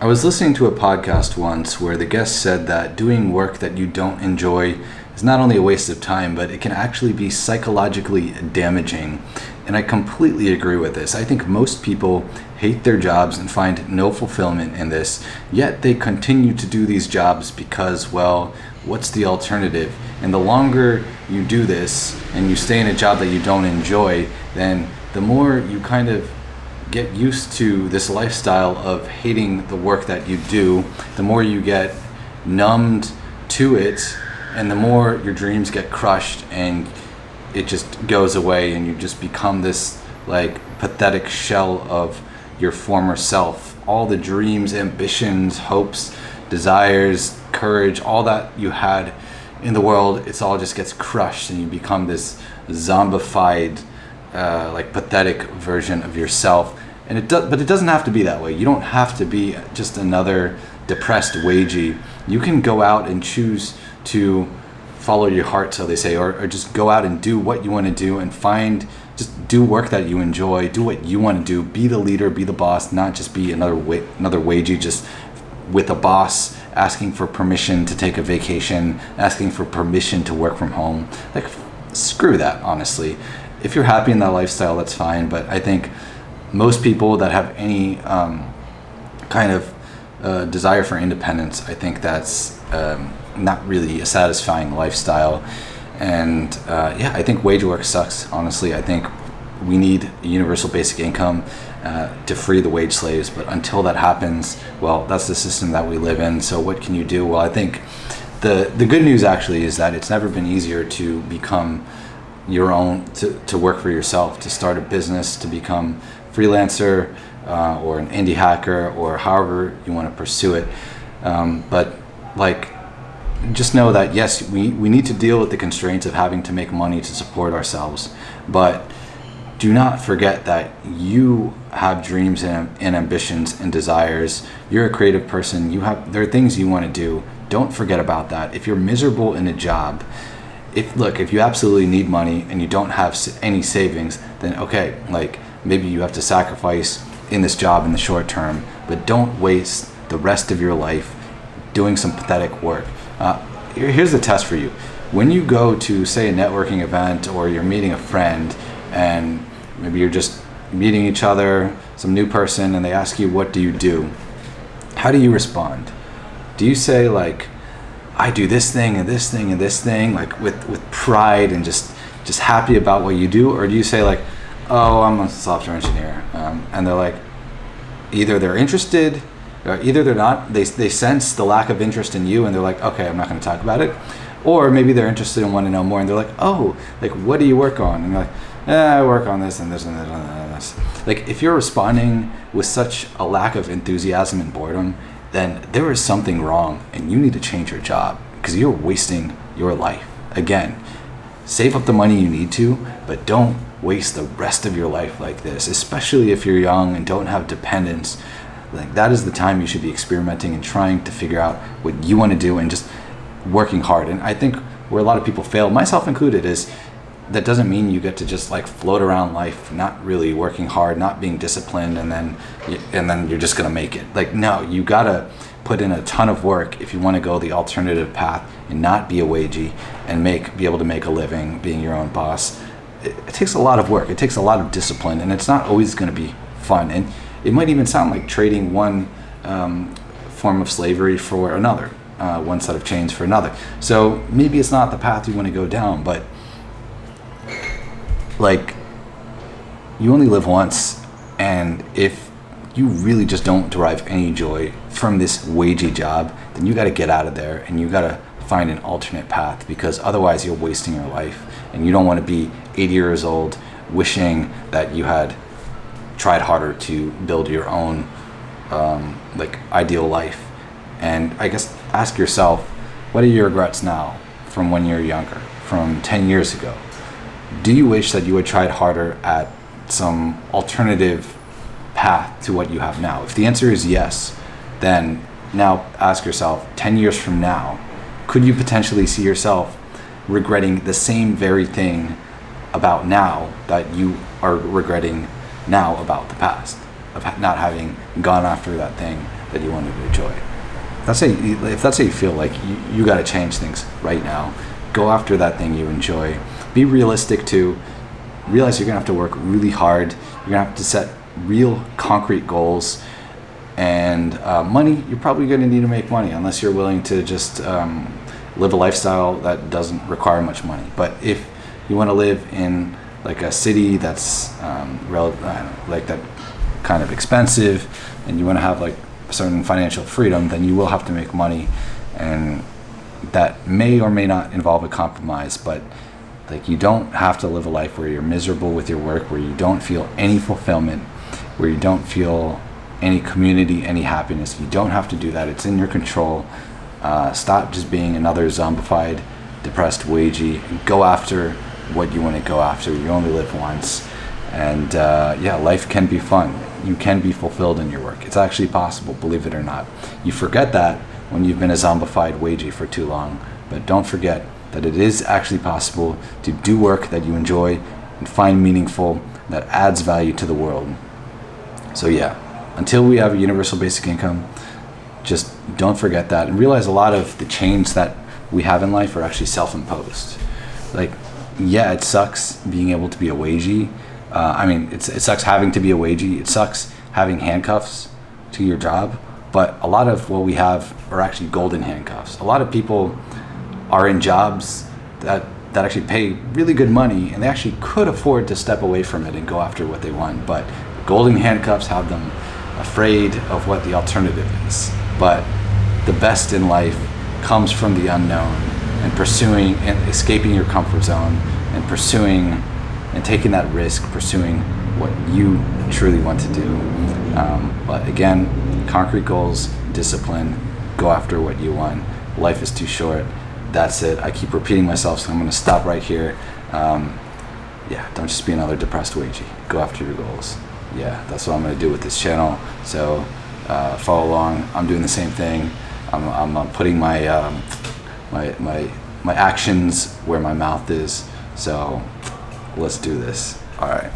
I was listening to a podcast once where the guest said that doing work that you don't enjoy is not only a waste of time, but it can actually be psychologically damaging. And I completely agree with this. I think most people hate their jobs and find no fulfillment in this, yet they continue to do these jobs because, well, what's the alternative? And the longer you do this and you stay in a job that you don't enjoy, then the more you kind of get used to this lifestyle of hating the work that you do, the more you get numbed to it, and the more your dreams get crushed and it just goes away and you just become this like pathetic shell of your former self. All the dreams, ambitions, hopes, desires, courage, all that you had in the world, it's all just gets crushed and you become this zombified like pathetic version of yourself. And but it doesn't have to be that way. You don't have to be just another depressed wagey. You can go out and choose to follow your heart, so they say, or just go out and do what you want to do and just do work that you enjoy, do what you want to do, be the leader, be the boss, not just be another wagey just with a boss asking for permission to take a vacation, asking for permission to work from home. Like, screw that, honestly. If you're happy in that lifestyle, that's fine, but I think most people that have any kind of desire for independence, I think that's not really a satisfying lifestyle. And I think wage work sucks, honestly. I think we need a universal basic income to free the wage slaves, but until that happens, well, that's the system that we live in. So what can you do? Well, I think the good news actually is that it's never been easier to become your own, to work for yourself, to start a business, to become freelancer or an indie hacker, or however you want to pursue it. But like, just know that yes, we need to deal with the constraints of having to make money to support ourselves, but do not forget that you have dreams and ambitions and desires. You're a creative person. There are things you want to do. Don't forget about that. If you're miserable in a job, if you absolutely need money and you don't have any savings, then okay, like maybe you have to sacrifice in this job in the short term, but don't waste the rest of your life doing some pathetic work. Here's the test for you. When you go to, say, a networking event, or you're meeting a friend and maybe you're just meeting each other, some new person, and they ask you, what do you do? How do you respond? Do you say like, I do this thing and this thing and this thing, like with pride and just happy about what you do? Or do you say like, oh, I'm a software engineer, and they're like, either they're interested, or either they're not, they sense the lack of interest in you and they're like, okay, I'm not going to talk about it. Or maybe they're interested and want to know more and they're like, oh, like, what do you work on? And you're like, I work on this and this and this and this. Like, if you're responding with such a lack of enthusiasm and boredom, then there is something wrong and you need to change your job, because you're wasting your life. Again, save up the money you need to, but don't waste the rest of your life like this, especially if you're young and don't have dependents. Like, that is the time you should be experimenting and trying to figure out what you want to do and just working hard. And I think where a lot of people fail, myself included, is that doesn't mean you get to just like float around life, not really working hard, not being disciplined, and then you're just gonna make it. Like, no, you gotta put in a ton of work if you want to go the alternative path and not be a wagey and be able to make a living being your own boss. It takes a lot of work. It takes a lot of discipline, and it's not always going to be fun. And it might even sound like trading one form of slavery for another, one set of chains for another. So maybe it's not the path you want to go down, but like, you only live once, and if you really just don't derive any joy from this wagey job, then you got to get out of there and you got to find an alternate path, because otherwise you're wasting your life, and you don't want to be 80 years old wishing that you had tried harder to build your own like ideal life. And I guess ask yourself, what are your regrets now from when you're younger, from 10 years ago? Do you wish that you had tried harder at some alternative path to what you have now? If the answer is yes, then now ask yourself, 10 years from now, could you potentially see yourself regretting the same very thing about now that you are regretting now about the past, of not having gone after that thing that you want to enjoy. If that's how you feel like you got to change things right now, go after that thing you enjoy. Be realistic too. Realize you're gonna have to work really hard. You're gonna have to set real concrete goals. And money, you're probably gonna need to make money unless you're willing to just live a lifestyle that doesn't require much money. But if you want to live in like a city that's like that kind of expensive, and you want to have like certain financial freedom, then you will have to make money, and that may or may not involve a compromise. But like, you don't have to live a life where you're miserable with your work, where you don't feel any fulfillment, where you don't feel any community, any happiness. You don't have to do that. It's in your control. Stop just being another zombified, depressed wagey. Go after what you want to go after. You only live once. And life can be fun. You can be fulfilled in your work. It's actually possible, believe it or not. You forget that when you've been a zombified wagey for too long. But don't forget that it is actually possible to do work that you enjoy and find meaningful, that adds value to the world. So until we have a universal basic income, just don't forget that, and realize a lot of the change that we have in life are actually self-imposed. Like, it sucks being able to be a wagey. It sucks having to be a wagey. It sucks having handcuffs to your job. But a lot of what we have are actually golden handcuffs. A lot of people are in jobs that actually pay really good money, and they actually could afford to step away from it and go after what they want. But golden handcuffs have them afraid of what the alternative is. But the best in life comes from the unknown, and pursuing and escaping your comfort zone, and pursuing and taking that risk, pursuing what you truly want to do. But again, concrete goals, discipline, go after what you want. Life is too short. That's it. I keep repeating myself, so I'm going to stop right here. Don't just be another depressed wagey. Go after your goals. That's what I'm going to do with this channel. So follow along. I'm doing the same thing. I'm putting my my actions where my mouth is. So let's do this. All right.